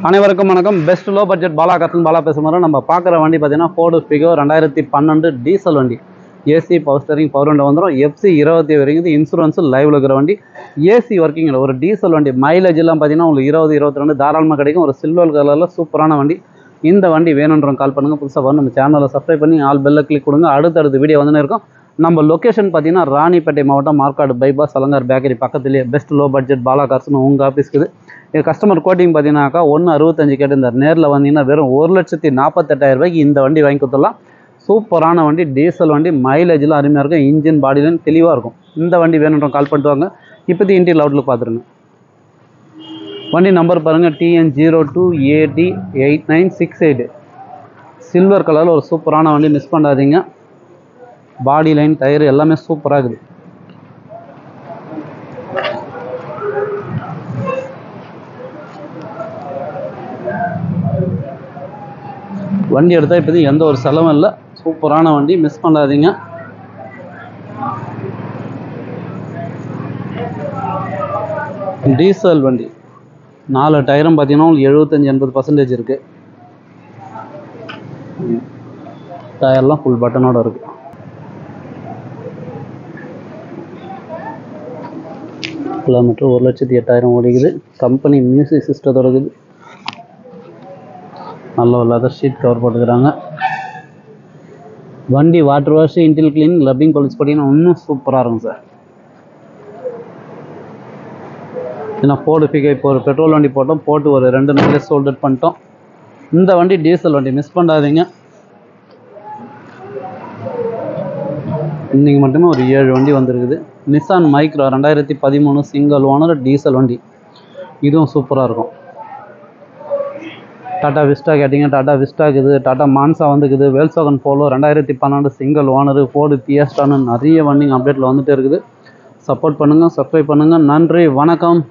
அனைவருக்கும் வணக்கம். Best low budget Bala Kasan Bala பேசும்போது நம்ம பார்க்குற வண்டி பார்த்தீங்கன்னா ஃபோர்டு ஃபிகோ 2012 டீசல் வண்டி. AC power steering power window வந்துடும். FC 20 வரைக்கும் இன்சூரன்ஸு லைவில் இருக்கிற வண்டி. ஏசி ஒர்க்கிங்கில் ஒரு டீசல் வண்டி. மைலேஜ்லாம் பார்த்தீங்கன்னா உங்களுக்கு 20-22 தாராளமாக கிடைக்கும். ஒரு சில்வர் கலரில் சூப்பரான வண்டி. இந்த வண்டி வேணுன்றவங்க கால் பண்ணுங்கள். புதுசாக வரும் நம்ம சேனலை சப்ஸ்கிரைப் பண்ணி ஆல் பெல்ல கிளிக் கொடுங்க. அடுத்தடுத்து வீடியோ வந்துன்னு இருக்கும். நம்ம லொக்கேஷன் பார்த்தீங்கன்னா ராணிப்பேட்டை மாவட்டம், மார்க்காடு பைபாஸ், அலங்கார் பேக்கரி பக்கத்துலேயே பெஸ்ட் லோ பட்ஜெட் பாலா கார்ஸ்னு உங்கள் ஆஃபீஸ்க்கு இது. கஸ்டமர் கோட்டிங் பார்த்தீங்கன்னாக்கா 165 கேட்டிருந்தார். நேரில் வந்தீங்கன்னா வெறும் 1,48,000 இந்த வண்டி வாங்கி கொடுத்துடலாம். சூப்பரான வண்டி, டீசல் வண்டி, மைலேஜ்லாம் அருமையாக இருக்கும். இன்ஜின் பாடிலாம் தெளிவாக இருக்கும். இந்த வண்டி வேணுன்ற கால் பண்ணிட்டு வாங்க. இப்போதி இன்டீரியர் அவுட்லுக் பார்த்துருங்க. வண்டி நம்பர் பாருங்கள், TN02AD8968. சில்வர் கலரில் ஒரு சூப்பரான வண்டி, மிஸ் பண்ணாதீங்க. பாடி லைன், டயர் எல்லாமே சூப்பராக இருக்குது. வண்டி எடுத்தால் இப்போது எந்த ஒரு செலவும் இல்லை. சூப்பரான வண்டி, மிஸ் பண்ணாதீங்க. டீசல் வண்டி. 4 டயரும் பார்த்தீங்கன்னா உங்களுக்கு 75-80% இருக்குது. டயர்லாம் ஃபுல் பட்டனோடு இருக்குது. கிலோமீட்டர் 1,08,000 ஓடிக்குது. கம்பெனி மியூசிக் சிஸ்டத்தோட இருக்குது. நல்ல ஒரு லெதர் ஷீட் கவர் போட்டுக்கிறாங்க. வண்டி வாட்டர் வாஷ், இன்டில் கிளீன், லப்பிங் பாலிஷ் பார்த்தீங்கன்னா இன்னும் சூப்பராக இருக்கும் சார். ஏன்னா ஃபோர்டு ஃபிகோ இப்போ ஒரு பெட்ரோல் வண்டி போட்டோம், போட்டு ஒரு 2 நாளில் சோல்ட் அவுட் பண்ணிட்டோம். இந்த வண்டி டீசல் வண்டி, மிஸ் பண்ணாதீங்க. இன்றைக்கி மட்டுமே ஒரு 7 வண்டி வந்திருக்குது. Nissan Micra 2013 single owner diesel வண்டி. இதுவும் சூப்பராக இருக்கும். டாடா விஸ்டா கேட்டிங்க, டாடா விஸ்டா இருக்குது. டாடா மான்சா வந்துக்குது. Volkswagen Polo 2012 single owner. Ford பியஸ்டான்னு நிறைய வண்டிங்க அப்டேட்டில் வந்துகிட்டே இருக்குது. சப்போர்ட் பண்ணுங்கள், சப்ஸ்கிரைப் பண்ணுங்கள். நன்றி, வணக்கம்.